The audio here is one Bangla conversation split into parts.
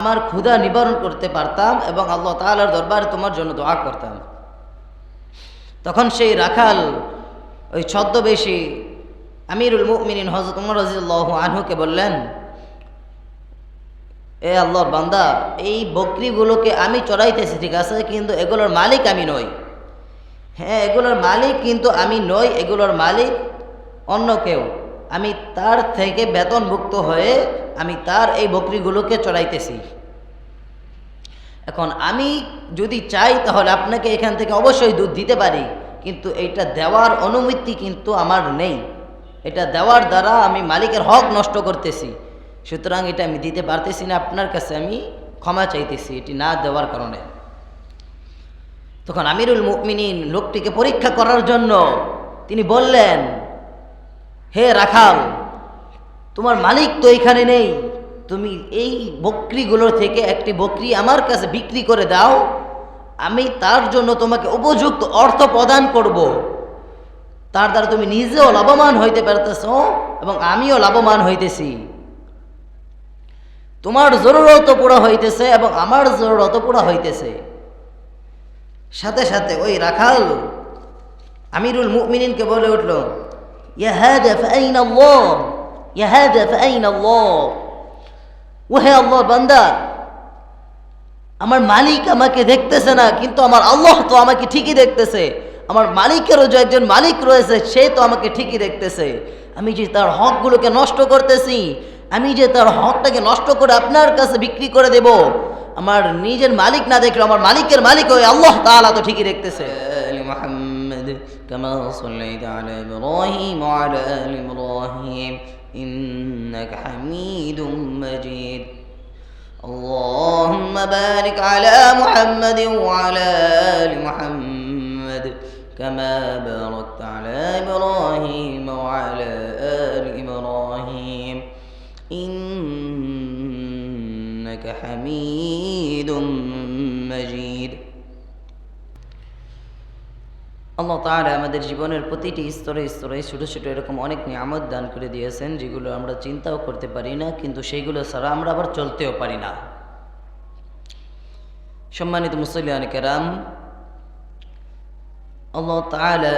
আমার ক্ষুধা নিবারণ করতে পারতাম এবং আল্লাহ তাআলার দরবারে তোমার জন্য দোয়া করতাম। তখন সেই রাখাল ওই ছদ্মবেশী আমিরুল মুমিনিন হযরত ওমর রাদিয়াল্লাহু আনহুকে বললেন, এ আল্লাহর বান্দা, এই বকরিগুলোকে আমি চড়াইতেছি ঠিক আছে, কিন্তু এগুলোর মালিক আমি নই। হ্যাঁ, এগুলোর মালিক কিন্তু আমি নই, এগুলোর মালিক অন্য কেউ। আমি তার থেকে বেতনভুক্ত হয়ে আমি তার এই বকরিগুলোকে চড়াইতেছি। এখন আমি যদি চাই তাহলে আপনাকে এখান থেকে অবশ্যই দুধ দিতে পারি, কিন্তু এইটা দেওয়ার অনুমতি কিন্তু আমার নেই। এটা দেওয়ার দ্বারা আমি মালিকের হক নষ্ট করতেছি, সুতরাং এটা আমি দিতে পারতেছি না। আপনার কাছে আমি ক্ষমা চাইতেছি এটি না দেওয়ার কারণে। তখন আমিরুল মুমিনিন লোকটিকে পরীক্ষা করার জন্য তিনি বললেন, হে রাখাল, তোমার মালিক তো এখানে নেই, তুমি এই বকরিগুলোর থেকে একটি বকরি আমার কাছে বিক্রি করে দাও, আমি তার জন্য তোমাকে উপযুক্ত অর্থ প্রদান করব। তার দ্বারা তুমি নিজেও লাভবান হইতে পারতেছ এবং আমিও লাভবান হইতেছি। তোমার জরুরত পুরো হইতেছে এবং আমার জরুরত পুরো হইতেছে। সাথে সাথে ওই রাখাল আমিরুল মুমিনিনকে বলে উঠল, ইয়া হাদা ফাইনা আল্লাহ, ইয়া হাদা ফাইনা আল্লাহ, ও হে আল্লাহর বান্দা, আমার মালিক আমাকে দেখতেছে না, কিন্তু আমার আল্লাহ তো আমাকে ঠিকই দেখতেছে। আমার মালিকেরও যে একজন মালিক রয়েছে, সে তো আমাকে ঠিকই দেখতেছে। আমি যে তার হকগুলোকে নষ্ট করতেছি, আমি যে তার হকটাকে নষ্ট করে আপনার কাছে বিক্রি করে দেব, আমার নিজের মালিক না দেখলে আমার মালিকের মালিক ওই আল্লাহ তাআলা তো ঠিকই দেখতেছে। মুহাম্মদ কামা সাল্লাইতা আলা ইব্রাহিম ওয়া আলা আলি ইব্রাহিম ইন্নাকা হামিদুম মাজিদ। اللهم بارك على محمد وعلى آل محمد كما باركت على إبراهيم وعلى آل إبراهيم إنك حميد مجيد। আল্লাহ তাআলা আমাদের জীবনের প্রতিটি স্তরে স্তরে ছোটো ছোটো এরকম অনেক নিয়ামত দান করে দিয়েছেন, যেগুলো আমরা চিন্তাও করতে পারি না, কিন্তু সেইগুলো ছাড়া আমরা আবার চলতেও পারি না। সম্মানিত মুসল্লিয়ান কেরাম, আল্লাহ তাআলা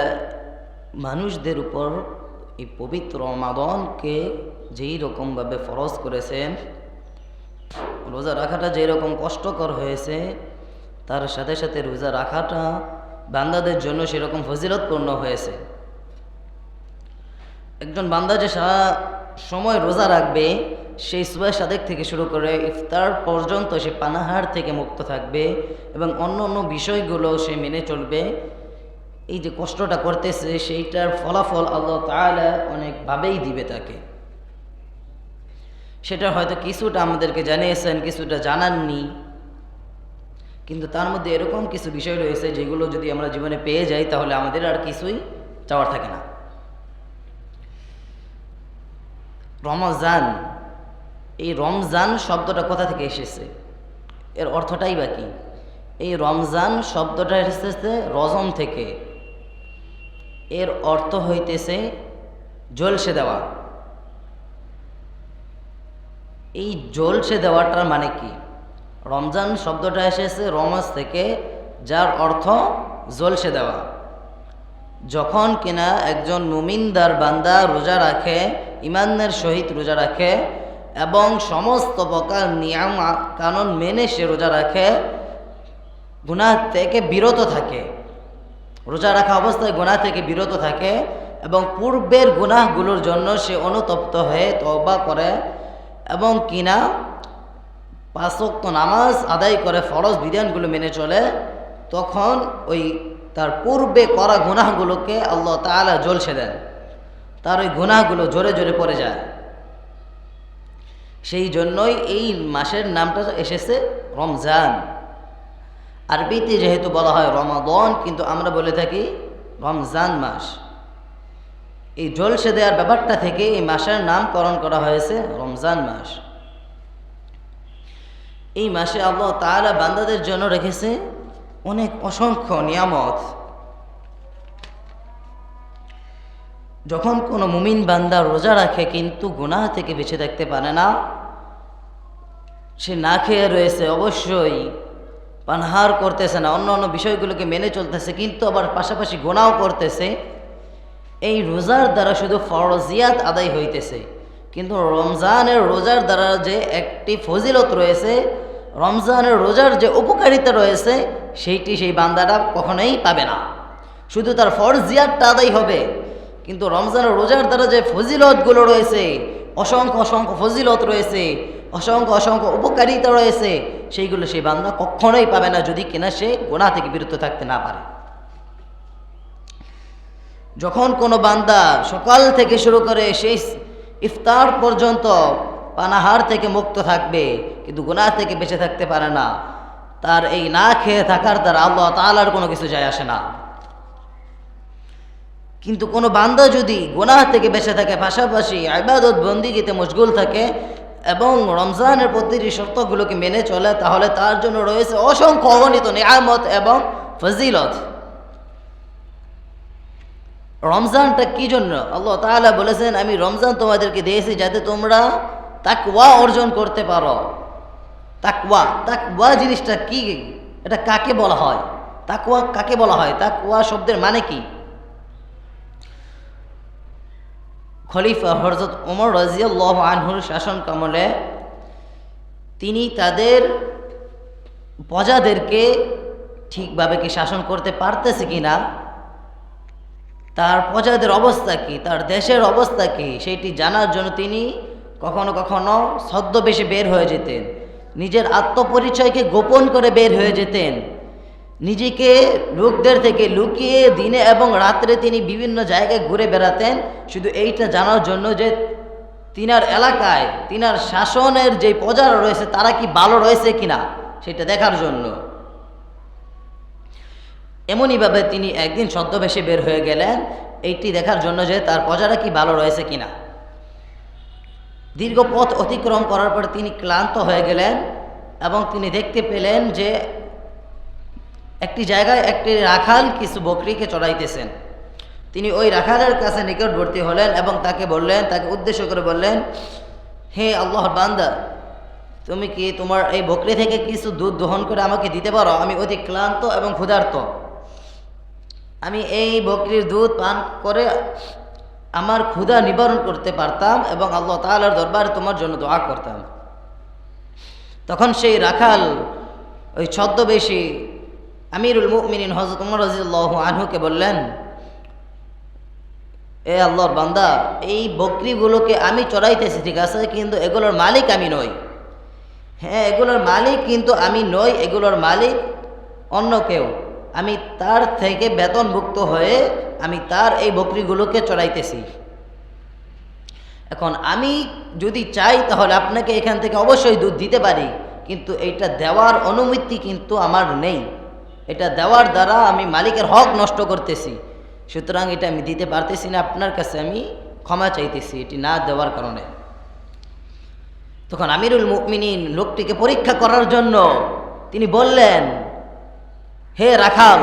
মানুষদের উপর এই পবিত্র রমাদানকে যেই রকমভাবে ফরজ করেছেন, রোজা রাখাটা যেই রকম কষ্টকর হয়েছে, তার সাথে সাথে রোজা রাখাটা বান্দাদের জন্য সেরকম ফজিলতপূর্ণ হয়েছে। একজন বান্দা যে সারা সময় রোজা রাখবে, সেই সুবহ সাদেক থেকে শুরু করে ইফতার পর্যন্ত সে পানাহার থেকে মুক্ত থাকবে এবং অন্য অন্য বিষয়গুলো সে মেনে চলবে। এই যে কষ্টটা করতেছে, সেইটার ফলাফল আল্লাহ তাআলা অনেকভাবেই দিবে তাকে। সেটা হয়তো কিছুটা আমাদেরকে জানিয়েছেন, কিছুটা জানাননি, কিন্তু তার মধ্যে এরকম কিছু বিষয় রয়েছে যেগুলো যদি আমরা জীবনে পেয়ে যাই তাহলে আমাদের আর কিছুই চাওয়ার থাকে না। রমজান, এই রমজান শব্দটা কোথা থেকে এসেছে, এর অর্থটাই বা কি? এই রমজান শব্দটা এসেছে রজম থেকে। এর অর্থ হইতেছে ঝলসে দেওয়া। এই ঝলসে দেওয়াটার মানে কি? রমজান শব্দটা এসেছে রমজ থেকে, যার অর্থ ঝলসে দেওয়া। যখন কিনা একজন মুমিনদার বান্দা রোজা রাখে, ইমানের সহিত রোজা রাখে এবং সমস্ত প্রকার নিয়ম কানুন মেনে সে রোজা রাখে, গুনাহ থেকে বিরত থাকে, রোজা রাখা অবস্থায় গুনাহ থেকে বিরত থাকে এবং পূর্বের গুনাহগুলোর জন্য সে অনুতপ্ত হয়ে তওবা করে এবং কিনা 5 ওয়াক্ত নামাজ আদায় করে ফরজ বিধানগুলো মেনে চলে, তখন ওই তার পূর্বে করা গুনাহগুলোকে আল্লাহ তাআলা ঝলসে দেন, তার ওই গুনাহগুলো জোরে জোরে পড়ে যায়। সেই জন্যই এই মাসের নামটা এসেছে রমজান। আরবিতে যেহেতু বলা হয় রমাদান, কিন্তু আমরা বলে থাকি রমজান মাস। এই ঝলসে দেওয়ার ব্যাপারটা থেকে এই মাসের নামকরণ করা হয়েছে রমজান মাস। এই মাসে আল্লাহ তাআলা বান্দাদের জন্য রেখেছে অনেক অসংখ্য নিয়ামত। যখন কোনো মুমিন বান্দা রোজা রাখে কিন্তু গুনাহ থেকে বেঁচে থাকতে পারে না, সে না খেয়ে রয়েছে, অবশ্যই পানাহার করতেছে না, অন্য অন্য বিষয়গুলোকে মেনে চলতেছে, কিন্তু আবার পাশাপাশি গুনাহও করতেছে, এই রোজার দ্বারা শুধু ফরজিয়াত আদায় হইতেছে, কিন্তু রমজানের রোজার দ্বারা যে একটি ফজিলত রয়েছে, রমজানের রোজার যে উপকারিতা রয়েছে, সেইটি সেই বান্দাটা কখনোই পাবে না। শুধু তার ফরজিয়াতটা আদায় হবে, কিন্তু রমজানের রোজার দ্বারা যে ফজিলতগুলো রয়েছে, অসংখ্য অসংখ্য ফজিলত রয়েছে, অসংখ্য অসংখ্য উপকারিতা রয়েছে, সেইগুলো সেই বান্দা কখনোই পাবে না যদি কিনা সে গুনাহ থেকে বিরত থাকতে না পারে। যখন কোনো বান্দা সকাল থেকে শুরু করে সেই ইফতার পর্যন্ত পানাহার থেকে মুক্ত থাকবে কিন্তু গুনাহ থেকে বেঁচে থাকতে পারে না, তার এই না খেয়ে থাকার দ্বারা আল্লাহ তাআলার কোনো কিছু যায় আসে না। কিন্তু কোনো বান্দা যদি গুনাহ থেকে বেঁচে থাকে, পাশাপাশি ইবাদত বন্দিগিতে মশগুল থাকে এবং রমজানের প্রতিটি শর্তগুলোকে মেনে চলে, তাহলে তার জন্য রয়েছে অসংখ্য অগণিত নিয়ামত এবং ফজিলত। রমজানটা কি জন্য? আল্লাহ তাআলা বলেছেন, আমি রমজান তোমাদেরকে দিয়েছি যাতে তোমরা তাকওয়া অর্জন করতে পারো। তাকওয়া, তাকওয়া জিনিসটা কি? এটা কাকে বলা হয়? তাকওয়া কাকে বলা হয়? তাকওয়া শব্দের মানে কি? খলিফা হযরত ওমর রাদিয়াল্লাহু আনহুর শাসন কামলে তিনি তাদের প্রজাদেরকে ঠিকভাবে কি শাসন করতে পারতেছে কিনা, তার প্রজাদের অবস্থা কি, তার দেশের অবস্থা কি, সেইটি জানার জন্য তিনি কখনো কখনো ছদ্মবেশে বের হয়ে যেতেন, নিজের আত্মপরিচয়কে গোপন করে বের হয়ে যেতেন, নিজেকে লোকদের থেকে লুকিয়ে দিনে এবং রাত্রে তিনি বিভিন্ন জায়গায় ঘুরে বেড়াতেন, শুধু এইটা জানার জন্য যে তিনার এলাকায় তিনার শাসনের যে প্রজারা রয়েছে তারা কি ভালো রয়েছে কিনা সেটা দেখার জন্য। এমনইভাবে তিনি একদিন ছদ্মবেশে বের হয়ে গেলেন এইটি দেখার জন্য যে তার প্রজারা কি ভালো রয়েছে কিনা। দীর্ঘ পথ অতিক্রম করার পর তিনি ক্লান্ত হয়ে গেলেন এবং তিনি দেখতে পেলেন যে একটি জায়গায় একটি রাখাল কিছু বকরিকে চড়াইতেছেন। তিনি ওই রাখালের কাছে নিকটবর্তী হলেন এবং তাকে বললেন, তাকে উদ্দেশ্য করে বললেন, হে আল্লাহর বান্দা, তুমি কি তোমার এই বকরি থেকে কিছু দুধ দহন করে আমাকে দিতে পারো? আমি অতি ক্লান্ত এবং ক্ষুধার্ত, আমি এই বকরির দুধ পান করে আমার ক্ষুধা নিবারণ করতে পারতাম এবং আল্লাহ তাআলার দরবারে তোমার জন্য দোয়া করতাম। তখন সেই রাখাল ওই ছদ্মবেশী আমিরুল মুমিনিন হযরত ওমর রাদিয়াল্লাহু আনহুকে বললেন, এ আল্লাহর বান্দা, এই বকরিগুলোকে আমি চড়াইতেছি ঠিক আছে, কিন্তু এগুলোর মালিক আমি নই। হ্যাঁ, এগুলোর মালিক কিন্তু আমি নই, এগুলোর মালিক অন্য কেউ। আমি তার থেকে বেতনভুক্ত হয়ে আমি তার এই বকরিগুলোকে চড়াইতেছি। এখন আমি যদি চাই তাহলে আপনাকে এখান থেকে অবশ্যই দুধ দিতে পারি, কিন্তু এইটা দেওয়ার অনুমতি কিন্তু আমার নেই। এটা দেওয়ার দ্বারা আমি মালিকের হক নষ্ট করতেছি, সুতরাং এটা আমি দিতে পারতেছি না, আপনার কাছে আমি ক্ষমা চাইতেছি এটি না দেওয়ার কারণে। তখন আমিরুল মুমিনিন লোকটিকে পরীক্ষা করার জন্য তিনি বললেন, হে রাখাল,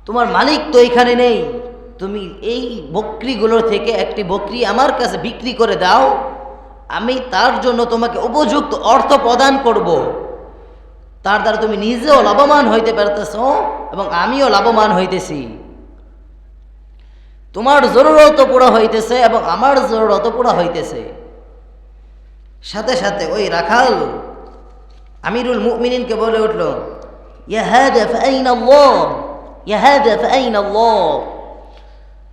তোমার মালিক তো এখানে নেই, তুমি এই বকরিগুলোর থেকে একটি বকরি আমার কাছে বিক্রি করে দাও, আমি তার জন্য তোমাকে উপযুক্ত অর্থ প্রদান করব, তার দ্বারা তুমি নিজেও লাভবান হইতে পারতেছ এবং আমিও লাভবান হইতেছি, তোমার জরুরত পুরো হইতেছে এবং আমার জরুরত পুরো হইতেছে। সাথে সাথে ওই রাখাল আমিরুল মুমিনিনকে বলে উঠল, ইয়া হাদা ফাইনা আল্লাহ, ইয়া হাদা ফাইনা আল্লাহ,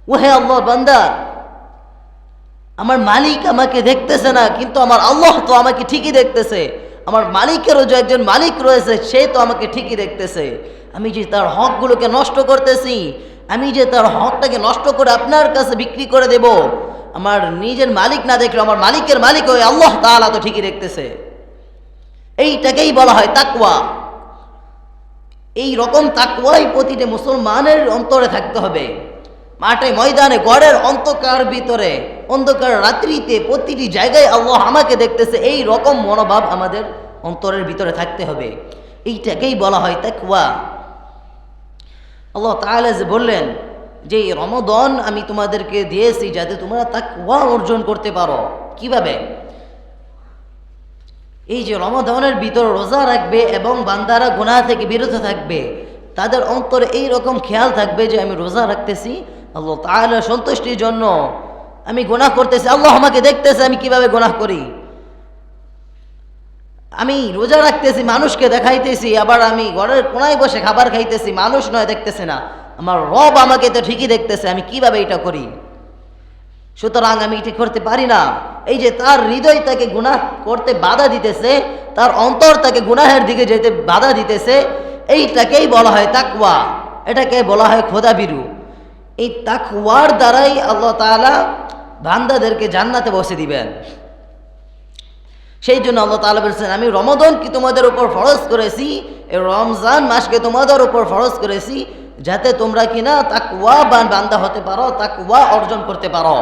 ও হে আল্লাহর বান্দা, আমার মালিক আমাকে দেখতেছে না, কিন্তু আমার আল্লাহ তো আমাকে ঠিকই দেখতেছে। আমার মালিকেরও যে একজন মালিক রয়েছে সে তো আমাকে ঠিকই দেখতেছে। আমি যে তার হকগুলোকে নষ্ট করতেছি, আমি যে তার হকটাকে নষ্ট করে আপনার কাছে বিক্রি করে দেব, আমার নিজের মালিক না দেখলে আমার মালিকের মালিক ওই আল্লাহ তাআলা তো ঠিকই দেখতেছে। এইটাকেই বলা হয় তাকওয়া। এই রকম তাকওয়াই প্রতিটি মুসলমানের অন্তরে থাকতে হবে। মাঠে ময়দানে ঘরের অন্ধকার ভিতরে অন্ধকার রাত্রিতে প্রতিটি জায়গায় আল্লাহ আমাকে দেখতেছে, এই রকম মনোভাব আমাদের অন্তরের ভিতরে থাকতে হবে। এইটাকেই বলা হয় তাকওয়া। আল্লাহ তাআলা যে বললেন যে রমাদান আমি তোমাদেরকে দিয়েছি যাতে তোমরা তাকওয়া অর্জন করতে পারো। কিভাবে? এই যে রমাদানের ভিতর রোজা রাখবে এবং বান্দারা গুনাহ থেকে বিরত থাকবে, তাদের অন্তরে এই রকম খেয়াল থাকবে যে আমি রোজা রাখতেছি আল্লাহ তাআলার সন্তুষ্টির জন্য, আমি গুনাহ করতেছি, আল্লাহ আমাকে দেখতেছে আমি কিভাবে গুনাহ করি, আমি রোজা রাখতেছি মানুষকে দেখাইতেছি, আবার আমি ঘরের কোনায় বসে খাবার খাইতেছি, মানুষ নয় দেখতেছে না, আমার রব আমাকে তো ঠিকই দেখতেছে, আমি কিভাবে এটা করি, সুতরাং আমি এটি করতে পারি না। এই যে তার হৃদয় তাকে গুনাহ করতে বাধা দিতেছে, তার অন্তর তাকে গুনাহের দিকে যেতে বাধা দিতেছে, এইটাকেই বলা হয় তাকওয়া, এটাকে বলা হয় খোদাভীরু। এই তাকওয়ার দ্বারাই আল্লাহ তাআলা বান্দাদেরকে জান্নাতে বসে দিবেন। সেই জন্য আল্লাহ তাআলা বলছেন, আমি রমাদানকে তোমাদের উপর ফরজ করেছি, এই রমজান মাসকে তোমাদের উপর ফরজ করেছি যাতে তোমরা কিনা তাকওয়া বান্দা হতে পারো, তাকওয়া অর্জন করতে পারো।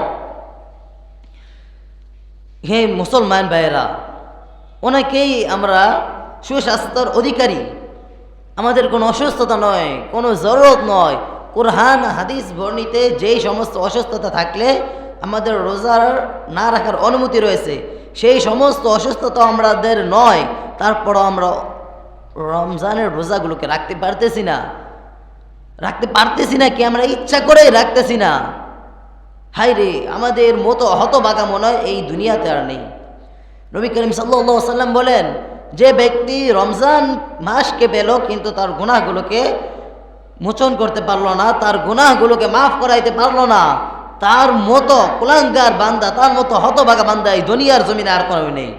হে মুসলমান ভাইয়েরা, অনেকেই আমরা সুস্বাস্থ্যের অধিকারী, আমাদের কোনো অসুস্থতা নয়, কোনো জরুরত নয়, কোরআন হাদিস বর্ণিতে যেই সমস্ত অসুস্থতা থাকলে আমাদের রোজা না রাখার অনুমতি রয়েছে, সেই সমস্ত অসুস্থতা আমাদের নয়, তারপরও আমরা রমজানের রোজাগুলোকে রাখতে পারতেছি না কি আমরা ইচ্ছা করেই রাখতেছি না। হাই রে, আমাদের মতো হতভাগা মনে হয় এই দুনিয়াতে আর নেই। নবী করিম সাল্লাল্লাহু আলাইহি ওয়াসাল্লাম বলেন, যে ব্যক্তি রমজান মাসকে পেল কিন্তু তার গুনাহগুলোকে মোচন করতে পারলো না, তার গুনাহগুলোকে মাফ করাইতে পারলো না, তার মতো কুলাঙ্গার বান্দা, তার মতো হতভাগা বান্দা এই দুনিয়ার জমিনে আর কোনো নেই।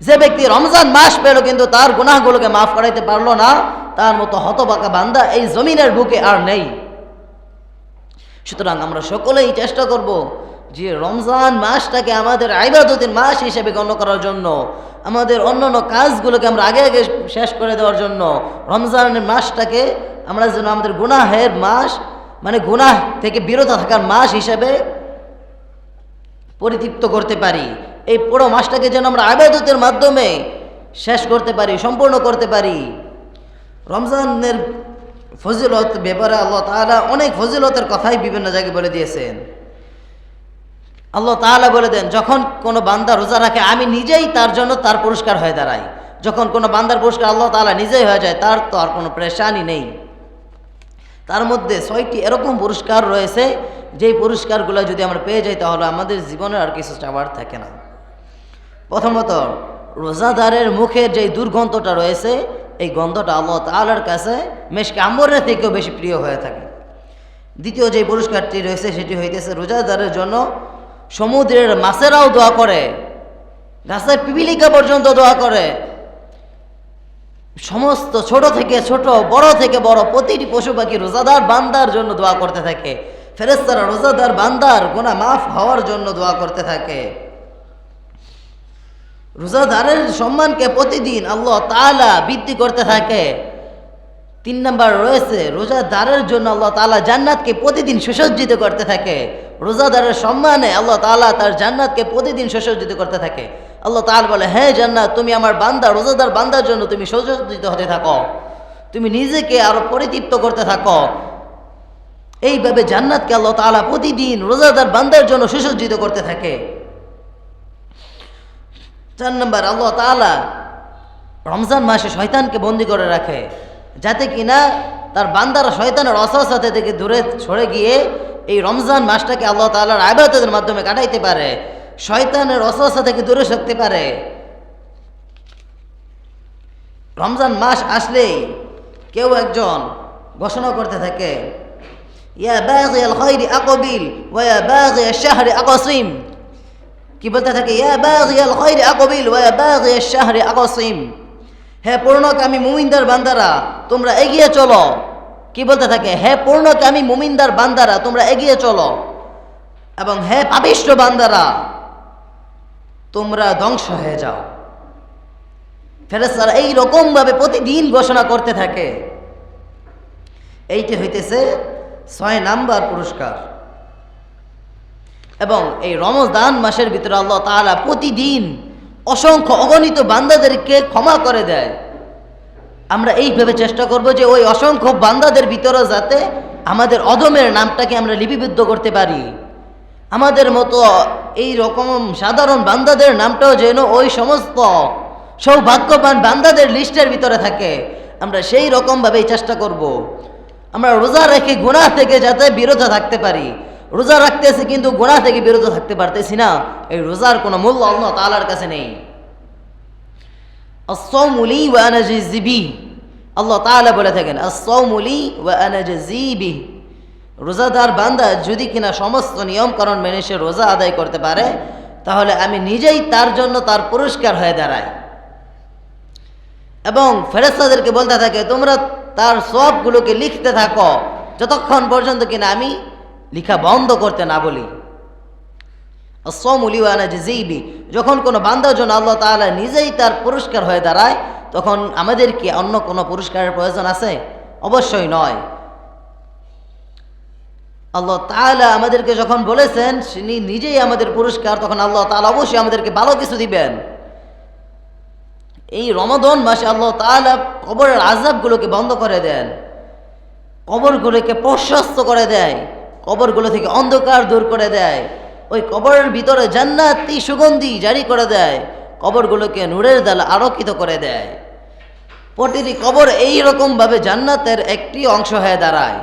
যে ব্যক্তি রমজান মাস পেল কিন্তু তার গুনাহগুলোকে মাফ করাইতে পারলো না, তার মতো হতভাগা বান্দা এই জমিনের বুকে আর নেই। সুতরাং আমরা সকলেই চেষ্টা করব যে রমজান মাসটাকে আমাদের ইবাদতের মাস হিসেবে গণ্য করার জন্য, আমাদের অন্যান্য কাজগুলোকে আমরা আগে আগে শেষ করে দেওয়ার জন্য রমজানের মাসটাকে আমরা যেন আমাদের গুনাহের মাস, মানে গুনাহ থেকে বিরত থাকার মাস হিসেবে পরিতৃপ্ত করতে পারি। এই পুরো মাসটাকে যেন আমরা ইবাদতের মাধ্যমে শেষ করতে পারি, সম্পূর্ণ করতে পারি। রমজানের ফজিলত ব্যাপারে আল্লাহ তাআলা অনেক ফজিলতের কথাই বিভিন্ন জায়গায় বলে দিয়েছেন। আল্লাহ তাআলা বলে দেন, যখন কোনো বান্দা রোজা রাখে আমি নিজেই তার জন্য তার পুরস্কার হয়ে দাঁড়াই। যখন কোনো বান্দার পুরস্কার আল্লাহ তাআলা নিজেই হয়ে যায়, তার তো আর কোনো পেরেশানি নেই। তার মধ্যে 6টি এরকম পুরস্কার রয়েছে, যেই পুরস্কারগুলো যদি আমরা পেয়ে যাই তাহলে আমাদের জীবনে আর কিছু চাওয়ার থাকে না। প্রথমত, রোজাদারের মুখের যে দুর্গন্ধটা রয়েছে, এই গন্ধটা আল্লাহ তাআলার কাছে মেশকে আম্বরের থেকেও বেশি প্রিয় হয়ে থাকে। দ্বিতীয় যে পুরস্কারটি রয়েছে সেটি হইতেছে রোজাদারের জন্য সমুদ্রের মাছেরাও দোয়া করে, গাছের পিপিলিকা পর্যন্ত দোয়া করে, সমস্ত ছোট থেকে ছোট, বড় থেকে বড় প্রতিটি পশু পাখি রোজাদার বান্দার জন্য দোয়া করতে থাকে। ফেরেশতারা রোজাদার বান্দার গুনাহ মাফ হওয়ার জন্য দোয়া করতে থাকে। রোজাদারের সম্মানকে প্রতিদিন আল্লাহ তাআলা বৃদ্ধি করতে থাকে। 3 নম্বর রয়েছে, রোজাদারের জন্য আল্লাহ তাআলা জান্নাতকে প্রতিদিন সুসজ্জিত করতে থাকে। রোজাদারের সম্মানে আল্লাহ তাআলা তার জান্নাতকে প্রতিদিন সুসজ্জিত করতে থাকে। আল্লাহ তাআলা বলে, হে জান্নাত, তুমি আমার বান্দা রোজাদার বান্দার জন্য তুমি সুসজ্জিত হতে থাকো, তুমি নিজেকে আরো পরিতৃপ্ত করতে থাকো। এইভাবে জান্নাতকে আল্লাহ তাআলা প্রতিদিন রোজাদার বান্দার জন্য সুসজ্জিত করতে থাকে। 4 নম্বর, আল্লাহ তাআলা রমজান মাসে শয়তানকে বন্দী করে রাখে, যাতে কিনা তার বান্দারা শয়তানের ওয়াসওয়াসা থেকে দূরে সরে গিয়ে এই রমজান মাসটাকে আল্লাহ তাআলার ইবাদতের মাধ্যমে কাটাইতে পারে, শয়তানের ওয়াসওয়াসা থেকে দূরে থাকতে পারে। রমজান মাস আসলেই কেউ একজন ঘোষণা করতে থাকে, ইয়া বাগিয়াল খায়রি আকবিল ওয়া ইয়া বাগিয়াশ শাহরি আকসিম। কি বলতে থাকে? ইয়া বাগিয়াল খায়রি আকবিল ওয়া ইয়া বাগিয়াশ শাহরি আকসিম। হে পূর্ণকামী মুমিনদার বান্দারা, তোমরা এগিয়ে চলো। কি বলতে থাকে? হে পূর্ণকামী মুমিনদার বান্দারা, তোমরা এগিয়ে চলো, এবং হে পাপিষ্ঠ বান্দারা, তোমরা ধ্বংস হয়ে যাও। ফেরেশতারা এই রকম ভাবে প্রতিদিন ঘোষণা করতে থাকে। এইটি হইতেছে 6 নাম্বার পুরস্কার। এবং এই রমজান মাসের ভিতরে আল্লাহ তাআলা প্রতিদিন অসংখ্য অগণিত বান্দাদেরকে ক্ষমা করে দেয়। আমরা এইভাবে চেষ্টা করব যে ওই অসংখ্য বান্দাদের ভিতরে যাতে আমাদের অধমের নামটাকে আমরা লিপিবদ্ধ করতে পারি। আমাদের মতো এই রকম সাধারণ বান্দাদের নামটাও যেন ওই সমস্ত সৌভাগ্যবান বান্দাদের লিস্টের ভিতরে থাকে। আমরা সেই রকমভাবেই চেষ্টা করব। আমরা রোজা রেখে গুনাহ থেকে যাতে বিরত থাকতে পারি। রোজা রাখতেছি কিন্তু গুনাহ থেকে বিরত থাকতে পারতেছি না, এই রোজার কোনো মূল্য আল্লাহ তাআলার কাছে নেই। আস-সাওমু লি ওয়া আনা আজজি বিহি, আল্লাহ তাআলা বলে থাকেন আস-সাওমু লি ওয়া আনা আজজি বিহি। রোজাদার বান্দা যদি কিনা সমস্ত নিয়মকানুন মেনে সে রোজা আদায় করতে পারে, তাহলে আমি নিজেই তার জন্য তার পুরস্কার হয়ে দাঁড়াই। এবং ফেরেশতাদেরকে বলতে থাকে তোমরা তার সওয়াবগুলোকে লিখতে থাকো যতক্ষণ পর্যন্ত কিনা আমি লিখা বন্ধ করতে না বলি। আস-সাওমু লি ওয়া আনা আজজি বিহি, যখন কোনো বান্দার জন্য আল্লাহ তাআলা নিজেই তার পুরস্কার হয়ে দাঁড়ায়, তখন আমাদের কি অন্য কোনো পুরস্কারের প্রয়োজন আছে? অবশ্যই নয়। আল্লাহ তাআলা আমাদেরকে যখন বলেছেন তিনি নিজেই আমাদের পুরস্কার, তখন আল্লাহ তাআলা অবশ্যই আমাদেরকে ভালো কিছু দিবেন। এই রমাদান মাসে আল্লাহ তাআলা কবরের আযাবগুলোকে বন্ধ করে দেন, কবরগুলোকে প্রশস্ত করে দেয়, কবরগুলো থেকে অন্ধকার দূর করে দেয়, ওই কবরের ভিতরে জান্নাতি সুগন্ধি জারি করে দেয়, কবরগুলোকে নূরের দ্বারা আলোকিত করে দেয়। প্রতিটি কবর এই রকমভাবে জান্নাতের একটি অংশ হয়ে দাঁড়ায়।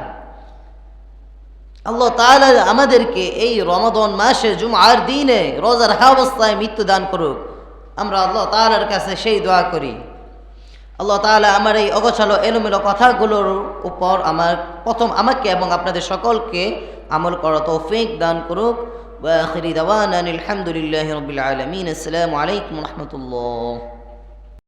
আল্লাহ তাআলা আমাদেরকে এই রমাদান মাসে জুমআর দিনে রোজা রাখা অবস্থায় মৃত্যু দান করুক। আমরা আল্লাহ তাআলার কাছে সেই দোয়া করি। আল্লাহ তাআলা আমার এই অগোছালো এলোমেলো কথাগুলোর উপর আমাকে এবং আপনাদের সকলকে আমল করার তৌফিক দান করুক। ওয়া আখিরি দাওয়ানা আলহামদুলিল্লাহি রাব্বিল আলামিন। আসসালামু আলাইকুম ওয়া রাহমাতুল্লাহ।